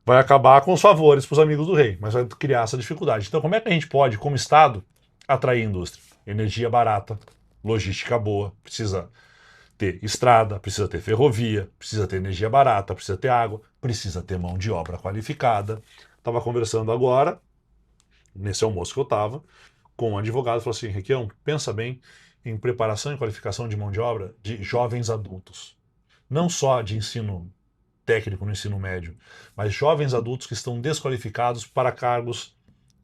vai acabar com os favores para os amigos do rei, mas vai criar essa dificuldade. Então, como é que a gente pode, como Estado, atrair indústria? Energia barata, logística boa, precisa ter estrada, precisa ter ferrovia, precisa ter energia barata, precisa ter água, precisa ter mão de obra qualificada. Estava conversando agora, nesse almoço que eu estava, com um advogado, falou assim, Requião, pensa bem em preparação e qualificação de mão de obra de jovens adultos. Não só de ensino técnico no ensino médio, mas jovens adultos que estão desqualificados para cargos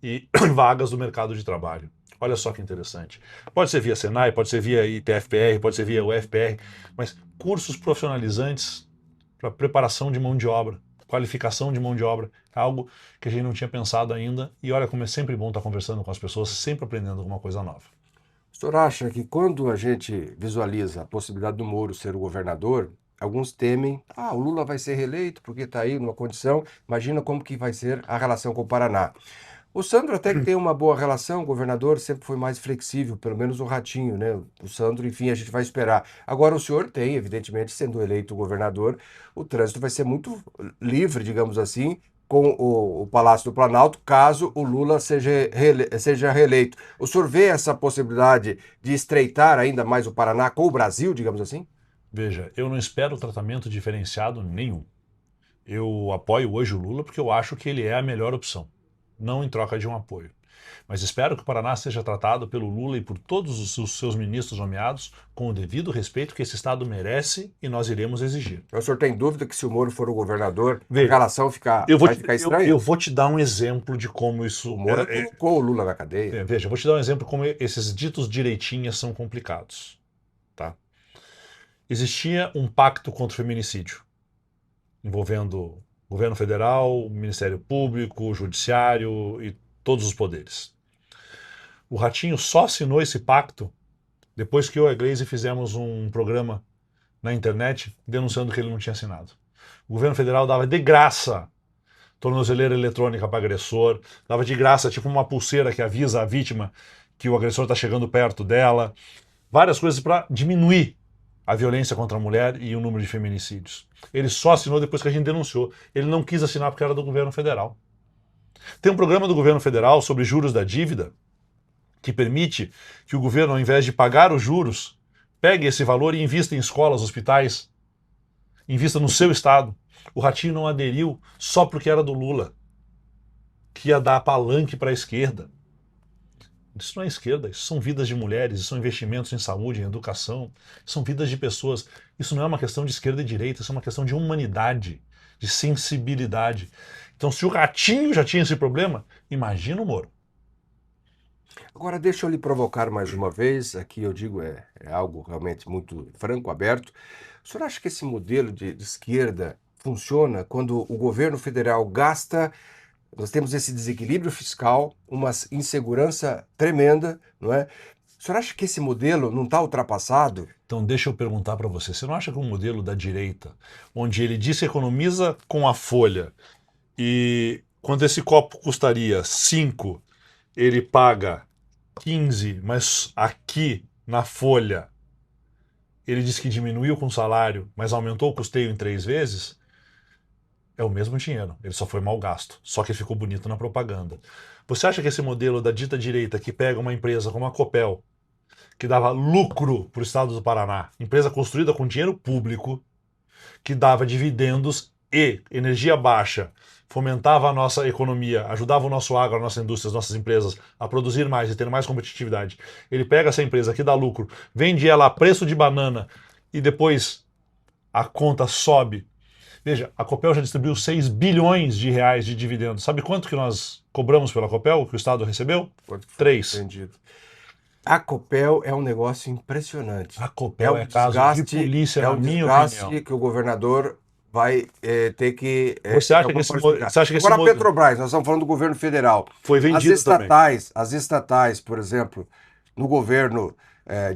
e vagas do mercado de trabalho. Olha só que interessante. Pode ser via Senai, pode ser via ITFPR, pode ser via UFPR, mas cursos profissionalizantes para preparação de mão de obra, qualificação de mão de obra, é algo que a gente não tinha pensado ainda. E olha como é sempre bom estar conversando com as pessoas, sempre aprendendo alguma coisa nova. O senhor acha que quando a gente visualiza a possibilidade do Moro ser o governador, alguns temem, o Lula vai ser reeleito porque está aí numa condição, imagina como que vai ser a relação com o Paraná. O Sandro até que tem uma boa relação, o governador sempre foi mais flexível, pelo menos o Ratinho, né? O Sandro, enfim, a gente vai esperar. Agora o senhor tem, evidentemente, sendo eleito governador, o trânsito vai ser muito livre, digamos assim, com o Palácio do Planalto, caso o Lula seja reeleito. O senhor vê essa possibilidade de estreitar ainda mais o Paraná com o Brasil, digamos assim? Veja, eu não espero tratamento diferenciado nenhum. Eu apoio hoje o Lula porque eu acho que ele é a melhor opção, não em troca de um apoio. Mas espero que o Paraná seja tratado pelo Lula e por todos os seus ministros nomeados com o devido respeito que esse Estado merece e nós iremos exigir. O senhor tem dúvida que se o Moro for o governador, a Veja, relação vai ficar estranha? eu vou te dar um exemplo de como isso... O Moro colocou o Lula na cadeia. Veja, eu vou te dar um exemplo como esses ditos direitinhas são complicados. Tá? Existia um pacto contra o feminicídio, envolvendo o governo federal, o Ministério Público, o Judiciário e todos os poderes. O Ratinho só assinou esse pacto depois que eu e a Gleisi fizemos um programa na internet denunciando que ele não tinha assinado. O governo federal dava de graça tornozeleira eletrônica para agressor, dava de graça tipo uma pulseira que avisa a vítima que o agressor está chegando perto dela, várias coisas para diminuir a violência contra a mulher e o número de feminicídios. Ele só assinou depois que a gente denunciou. Ele não quis assinar porque era do governo federal. Tem um programa do governo federal sobre juros da dívida que permite que o governo, ao invés de pagar os juros, pegue esse valor e invista em escolas, hospitais, invista no seu estado. O Ratinho não aderiu só porque era do Lula, que ia dar palanque para a esquerda. Isso não é esquerda, isso são vidas de mulheres, isso são investimentos em saúde, em educação, são vidas de pessoas. Isso não é uma questão de esquerda e direita, isso é uma questão de humanidade, de sensibilidade. Então, se o Ratinho já tinha esse problema, imagina o Moro. Agora, deixa eu lhe provocar mais uma vez, aqui eu digo é algo realmente muito franco, aberto. O senhor acha que esse modelo de esquerda funciona quando o governo federal gasta, nós temos esse desequilíbrio fiscal, uma insegurança tremenda, não é? O senhor acha que esse modelo não está ultrapassado? Então, deixa eu perguntar para você não acha que o modelo da direita, onde ele diz que economiza com a folha e quando esse copo custaria 5, ele paga 15, mas aqui na folha ele diz que diminuiu com o salário, mas aumentou o custeio em 3 vezes, é o mesmo dinheiro, ele só foi mal gasto, só que ficou bonito na propaganda. Você acha que esse modelo da dita direita que pega uma empresa como a Copel, que dava lucro para o estado do Paraná, empresa construída com dinheiro público, que dava dividendos e energia baixa, fomentava a nossa economia, ajudava o nosso agro, a nossa indústria, as nossas empresas a produzir mais e ter mais competitividade. Ele pega essa empresa que dá lucro, vende ela a preço de banana e depois a conta sobe. Veja, a Copel já distribuiu 6 bilhões de reais de dividendos. Sabe quanto que nós cobramos pela Copel, que o Estado recebeu? 3. Entendido. A Copel é um negócio impressionante. A Copel é caso de polícia, na minha opinião. Que o governador vai ter que... Você acha que Agora, a Petrobras, nós estamos falando do governo federal. Foi vendido As estatais, por exemplo, no governo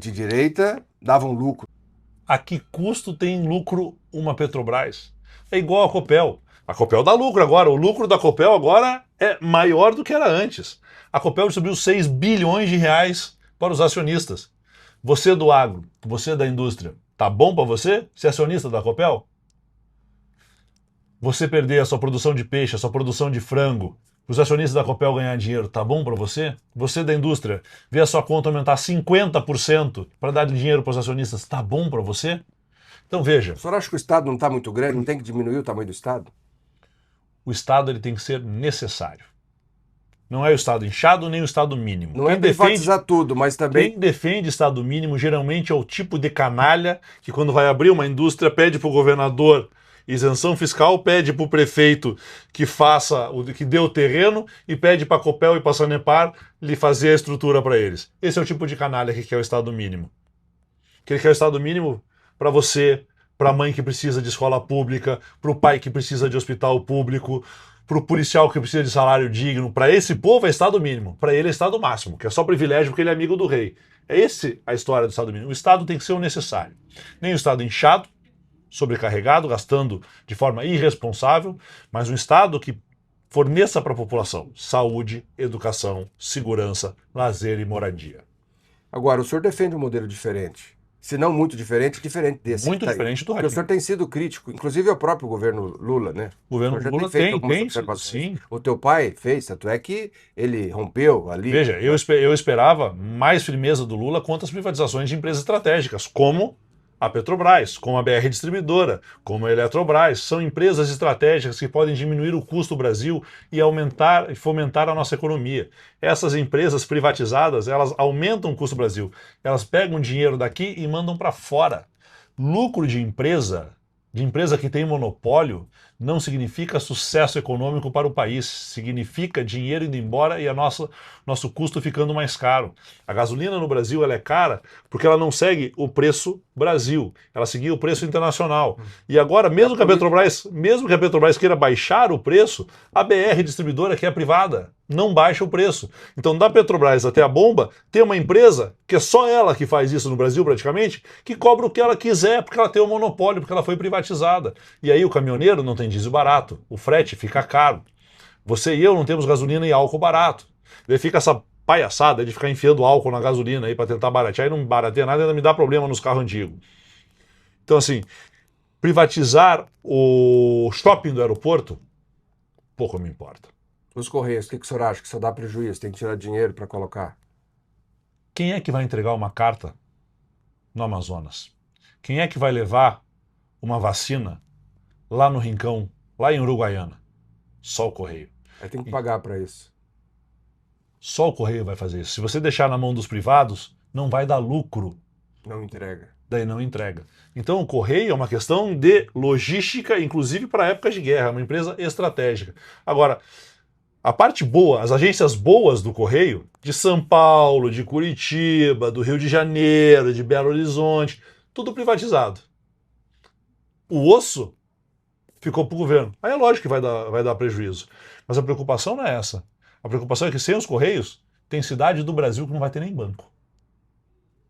de direita, davam lucro. A que custo tem lucro uma Petrobras? É igual a Copel. A Copel dá lucro agora. O lucro da Copel agora é maior do que era antes. A Copel distribuiu 6 bilhões de reais para os acionistas. Você do agro, você da indústria, tá bom para você ser acionista da Copel? Você perder a sua produção de peixe, a sua produção de frango, os acionistas da Copel ganhar dinheiro, tá bom para você? Você da indústria, ver a sua conta aumentar 50% para dar dinheiro para os acionistas, tá bom para você? Então veja. O senhor acha que o Estado não está muito grande, não tem que diminuir o tamanho do Estado? O Estado ele tem que ser necessário. Não é o Estado inchado nem o Estado mínimo. Não é privatizar tudo, mas também... Quem defende Estado mínimo geralmente é o tipo de canalha que quando vai abrir uma indústria pede para o governador isenção fiscal, pede para o prefeito que faça, que dê o terreno e pede para a Copel e para a Sanepar lhe fazer a estrutura para eles. Esse é o tipo de canalha que quer o Estado mínimo. Que ele quer o Estado mínimo para você, para a mãe que precisa de escola pública, para o pai que precisa de hospital público, para o policial que precisa de salário digno. Para esse povo é Estado mínimo, para ele é Estado máximo, que é só privilégio porque ele é amigo do rei. É essa a história do Estado mínimo. O Estado tem que ser o necessário. Nem o Estado inchado, sobrecarregado, gastando de forma irresponsável, mas um Estado que forneça para a população saúde, educação, segurança, lazer e moradia. Agora, o senhor defende um modelo diferente. Se não muito diferente, diferente desse. Muito que tá aí. diferente do Porque o senhor tem sido crítico, inclusive ao próprio governo Lula, né? O governo O senhor já Lula feito tem, algumas observações. sim. O teu pai fez, tanto é que ele rompeu ali. Veja, eu esperava mais firmeza do Lula contra as privatizações de empresas estratégicas, como a Petrobras, como a BR Distribuidora, como a Eletrobras. São empresas estratégicas que podem diminuir o custo do Brasil e aumentar e fomentar a nossa economia. Essas empresas privatizadas, elas aumentam o custo do Brasil. Elas pegam dinheiro daqui e mandam para fora. Lucro de empresa que tem monopólio, não significa sucesso econômico para o país, significa dinheiro indo embora e nosso custo ficando mais caro. A gasolina no Brasil ela é cara porque ela não segue o preço Brasil, ela seguia o preço internacional. E agora, mesmo que a Petrobras queira baixar o preço, a BR Distribuidora, que é privada, não baixa o preço. Então, da Petrobras até a bomba, tem uma empresa, que é só ela que faz isso no Brasil praticamente, que cobra o que ela quiser, porque ela tem o monopólio, porque ela foi privatizada. E aí o caminhoneiro não tem diesel barato, o frete fica caro. Você e eu não temos gasolina e álcool barato. Daí fica essa palhaçada de ficar enfiando álcool na gasolina aí para tentar baratear, e não barateia nada, ainda me dá problema nos carros antigos. Então, assim, privatizar o shopping do aeroporto, pouco me importa. Os Correios, o que o senhor acha? Que só dá prejuízo, tem que tirar dinheiro para colocar? Quem é que vai entregar uma carta no Amazonas? Quem é que vai levar uma vacina lá no Rincão, lá em Uruguaiana? Só o Correio. Aí tem que pagar para isso. Só o Correio vai fazer isso. Se você deixar na mão dos privados, não vai dar lucro. Não entrega. Daí não entrega. Então o Correio é uma questão de logística, inclusive para épocas de guerra, é uma empresa estratégica. Agora, a parte boa, as agências boas do Correio, de São Paulo, de Curitiba, do Rio de Janeiro, de Belo Horizonte, tudo privatizado. O osso ficou para o governo. Aí é lógico que vai dar prejuízo. Mas a preocupação não é essa. A preocupação é que sem os Correios, tem cidade do Brasil que não vai ter nem banco.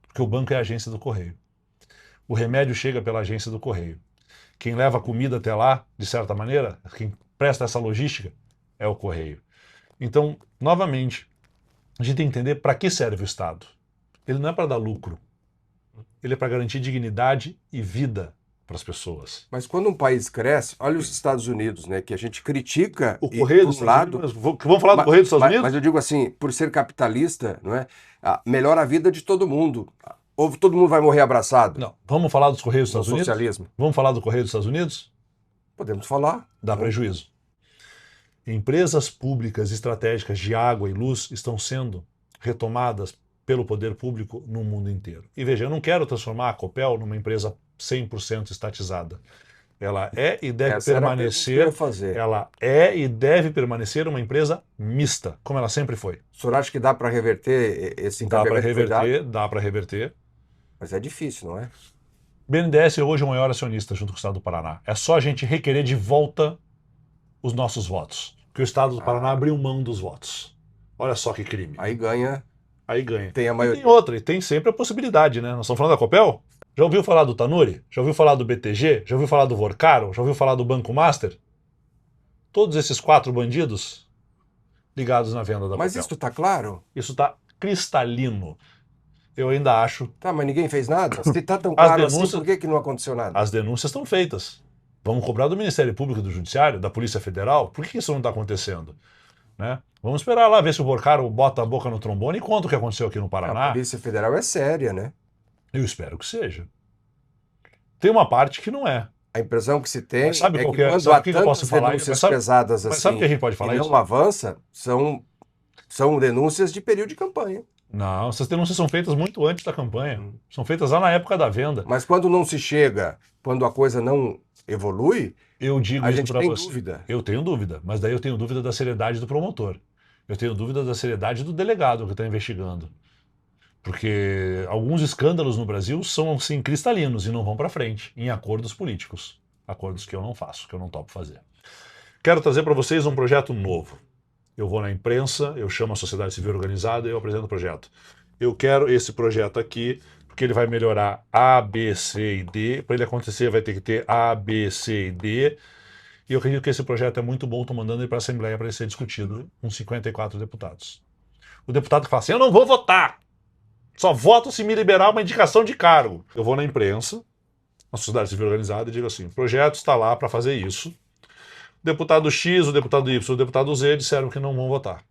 Porque o banco é a agência do Correio. O remédio chega pela agência do Correio. Quem leva a comida até lá, de certa maneira, quem presta essa logística, é o Correio. Então, novamente, a gente tem que entender para que serve o Estado. Ele não é para dar lucro. Ele é para garantir dignidade e vida para as pessoas. Mas quando um país cresce, olha os Estados Unidos, né? Que a gente critica O Correio dos Estados Unidos. Vamos falar do Correio dos Estados Unidos? Mas eu digo assim, por ser capitalista, não é? Melhora a vida de todo mundo. Ou todo mundo vai morrer abraçado? Não. Vamos falar dos Correios dos Estados Unidos? Socialismo. Vamos falar do Correio dos Estados Unidos? Podemos falar. Dá prejuízo. Empresas públicas estratégicas de água e luz estão sendo retomadas pelo poder público no mundo inteiro. E veja, eu não quero transformar a Copel numa empresa 100% estatizada. Ela é e deve permanecer. Ela é e deve permanecer uma empresa mista, como ela sempre foi. O senhor acha que dá para reverter esse encaminhamento? Dá para reverter. Mas é difícil, não é? BNDES hoje é o maior acionista junto com o Estado do Paraná. É só a gente requerer de volta os nossos votos. Porque o Estado do Paraná abriu mão dos votos. Olha só que crime. Aí ganha. Aí ganha. Tem a maioria. E tem outra, e tem sempre a possibilidade, né? Nós estamos falando da Copel? Já ouviu falar do Tanuri? Já ouviu falar do BTG? Já ouviu falar do Vorcaro? Já ouviu falar do Banco Master? Todos esses 4 bandidos ligados na venda da Copel. Mas isso está claro? Isso está cristalino. Eu ainda acho. Tá, mas ninguém fez nada? Se está tão claro assim, por que não aconteceu nada? As denúncias estão feitas. Vamos cobrar do Ministério Público e do Judiciário, da Polícia Federal? Por que isso não está acontecendo? Né? Vamos esperar lá ver se o Vorcaro bota a boca no trombone e conta o que aconteceu aqui no Paraná. A Polícia Federal é séria, né? Eu espero que seja. Tem uma parte que não é. A impressão que se tem sabe é qual que que é? quando Sabe há o que eu posso tantas falar? denúncias Mas pesadas assim sabe o que a gente pode falar e isso? não avança, são denúncias de período de campanha. Não, essas denúncias são feitas muito antes da campanha. São feitas lá na época da venda. Mas quando não se chega, quando a coisa não evolui, eu digo a isso gente para tem você. dúvida. Eu tenho dúvida, mas daí eu tenho dúvida da seriedade do promotor. Eu tenho dúvida da seriedade do delegado que está investigando. Porque alguns escândalos no Brasil são, assim, cristalinos e não vão para frente, em acordos políticos. Acordos que eu não faço, que eu não topo fazer. Quero trazer para vocês um projeto novo. Eu vou na imprensa, eu chamo a sociedade civil organizada e eu apresento o projeto. Eu quero esse projeto aqui, porque ele vai melhorar A, B, C e D. Para ele acontecer vai ter que ter A, B, C e D. E eu acredito que esse projeto é muito bom, estou mandando ele para a Assembleia para ele ser discutido com 54 deputados. O deputado que fala assim, eu não vou votar, só voto se me liberar uma indicação de cargo. Eu vou na imprensa, na sociedade civil organizada, e digo assim, o projeto está lá para fazer isso. O deputado X, o deputado Y, o deputado Z disseram que não vão votar.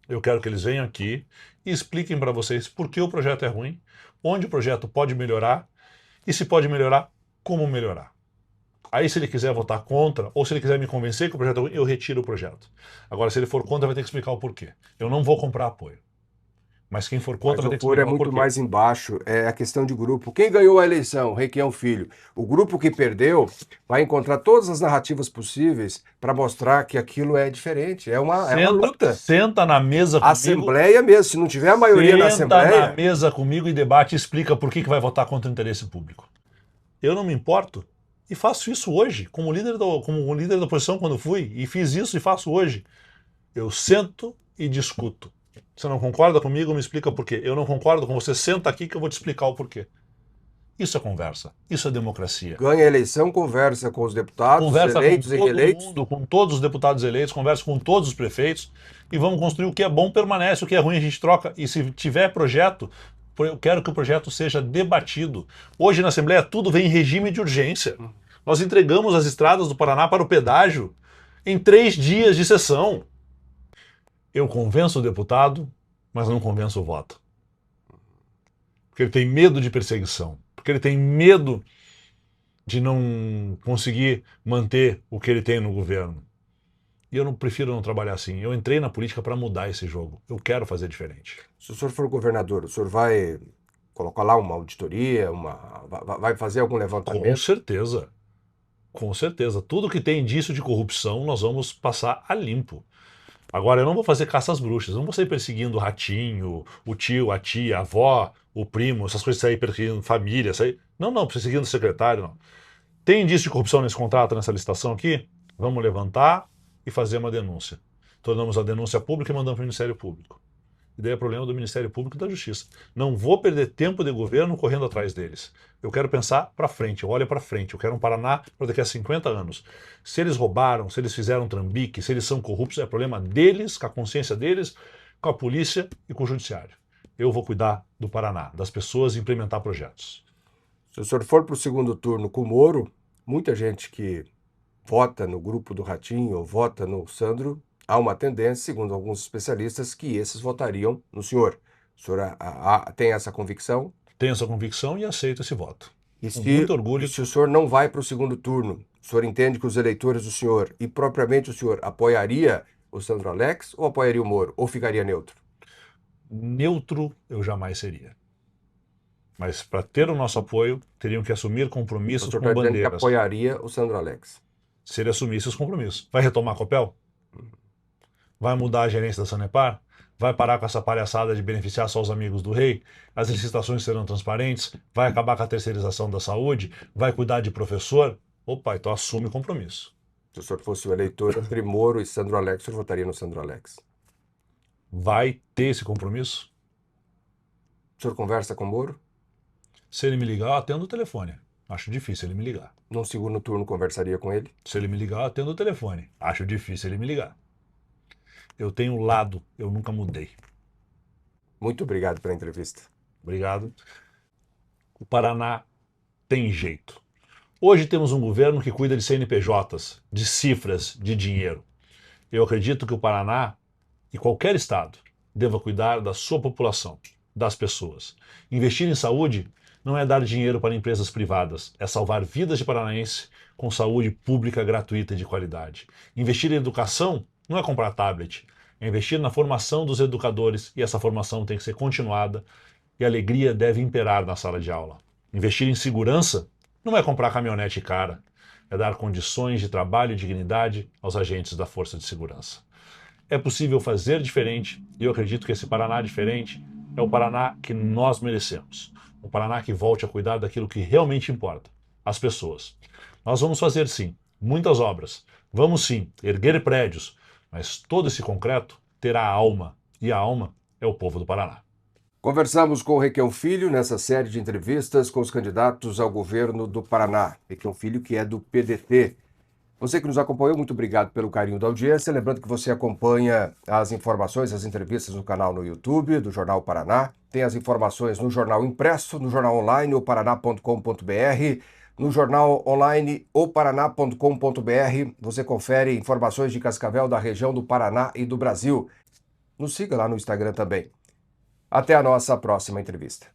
Eu quero que eles venham aqui e expliquem para vocês por que o projeto é ruim, onde o projeto pode melhorar e se pode melhorar, como melhorar. Aí se ele quiser votar contra, ou se ele quiser me convencer que o projeto é ruim, eu retiro o projeto. Agora, se ele for contra, vai ter que explicar o porquê. Eu não vou comprar apoio. Mas quem for contra Mas vai o ter que furo é explicar o muito porquê. mais embaixo, é a questão de grupo. Quem ganhou a eleição? Requião Filho. O grupo que perdeu vai encontrar todas as narrativas possíveis para mostrar que aquilo é diferente. É uma luta. Senta na mesa A comigo. Assembleia mesmo. Se não tiver a maioria na Senta na Assembleia, mesa comigo e debate e explica por que vai votar contra o interesse público. Eu não me importo e faço isso hoje, como líder da oposição quando fui, e fiz isso e faço hoje. Eu sento e discuto. Você não concorda comigo? Me explica por quê. Eu não concordo com você, senta aqui que eu vou te explicar o porquê. Isso é conversa, isso é democracia. ganha a eleição, conversa com os deputados, Conversa com eleitos e todo reeleitos. mundo, com todos os deputados eleitos, conversa com todos os prefeitos e vamos construir o que é bom permanece, o que é ruim a gente troca. E se tiver projeto, eu quero que o projeto seja debatido. Hoje na Assembleia tudo vem em regime de urgência. Nós entregamos as estradas do Paraná para o pedágio em 3 dias de sessão. Eu convenço o deputado, mas não convenço o voto. Porque ele tem medo de perseguição. Porque ele tem medo de não conseguir manter o que ele tem no governo. E eu não prefiro não trabalhar assim. Eu entrei na política para mudar esse jogo. Eu quero fazer diferente. Se o senhor for governador, o senhor vai colocar lá uma auditoria, vai fazer algum Com levantamento? certeza. Com certeza. Tudo que tem indício de corrupção, nós vamos passar a limpo. Agora, eu não vou fazer caça às bruxas. Eu não vou sair perseguindo o ratinho, o tio, a tia, a avó, o primo, essas coisas, sair perseguindo família. Não, perseguindo o secretário, não. Tem indício de corrupção nesse contrato, nessa licitação aqui? Vamos levantar e fazer uma denúncia. Tornamos a denúncia pública e mandamos para o Ministério Público. E daí é problema do Ministério Público e da Justiça. Não vou perder tempo de governo correndo atrás deles. Eu quero pensar para frente, eu olho para frente. Eu quero um Paraná para daqui a 50 anos. Se eles roubaram, se eles fizeram trambique, se eles são corruptos, é problema deles, com a consciência deles, com a polícia e com o judiciário. Eu vou cuidar do Paraná, das pessoas e implementar projetos. Se o senhor for para o segundo turno com o Moro, muita gente que vota no grupo do Ratinho ou vota no Sandro, há uma tendência, segundo alguns especialistas, que esses votariam no senhor. O senhor tem essa convicção? Tenho essa convicção e aceito esse voto. E Com muito orgulho. se o senhor não vai para o segundo turno, o senhor entende que os eleitores do senhor e propriamente o senhor apoiaria o Sandro Alex ou apoiaria o Moro? Ou ficaria neutro? Neutro eu jamais seria. Mas para ter o nosso apoio, teriam que assumir O compromissos senhor com está dizendo que bandeiras. apoiaria o Sandro Alex. Se ele assumisse os compromissos. Vai retomar a Copel? Vai mudar a gerência da Sanepar? Vai parar com essa palhaçada de beneficiar só os amigos do rei? As licitações serão transparentes? Vai acabar com a terceirização da saúde? Vai cuidar de professor? Opa, então assume o compromisso. Se o senhor fosse o eleitor entre Moro e Sandro Alex, o senhor votaria no Sandro Alex. Vai ter esse compromisso? O senhor conversa com o Moro? Se ele me ligar, eu atendo o telefone. Acho difícil ele me ligar. Num segundo turno conversaria com ele? Se ele me ligar, eu atendo o telefone. Acho difícil ele me ligar. Eu tenho lado, eu nunca mudei. Muito obrigado pela entrevista. Obrigado. O Paraná tem jeito. Hoje temos um governo que cuida de CNPJs, de cifras, de dinheiro. Eu acredito que o Paraná e qualquer estado deva cuidar da sua população, das pessoas. Investir em saúde não é dar dinheiro para empresas privadas, é salvar vidas de paranaense com saúde pública gratuita e de qualidade. Investir em educação não é comprar tablet, é investir na formação dos educadores e essa formação tem que ser continuada e a alegria deve imperar na sala de aula. Investir em segurança não é comprar caminhonete cara, é dar condições de trabalho e dignidade aos agentes da Força de Segurança. É possível fazer diferente e eu acredito que esse Paraná diferente é o Paraná que nós merecemos. Um Paraná que volte a cuidar daquilo que realmente importa, as pessoas. Nós vamos fazer sim, muitas obras. Vamos sim, erguer prédios, mas todo esse concreto terá alma e a alma é o povo do Paraná. Conversamos com o Requião Filho nessa série de entrevistas com os candidatos ao governo do Paraná. Requião Filho, que é do PDT. Você que nos acompanhou, muito obrigado pelo carinho da audiência. Lembrando que você acompanha as informações, as entrevistas no canal no YouTube do Jornal Paraná. Tem as informações no jornal impresso, no jornal online, oparaná.com.br, no jornal online, oparaná.com.br. Você confere informações de Cascavel, da região do Paraná e do Brasil. Nos siga lá no Instagram também. Até a nossa próxima entrevista.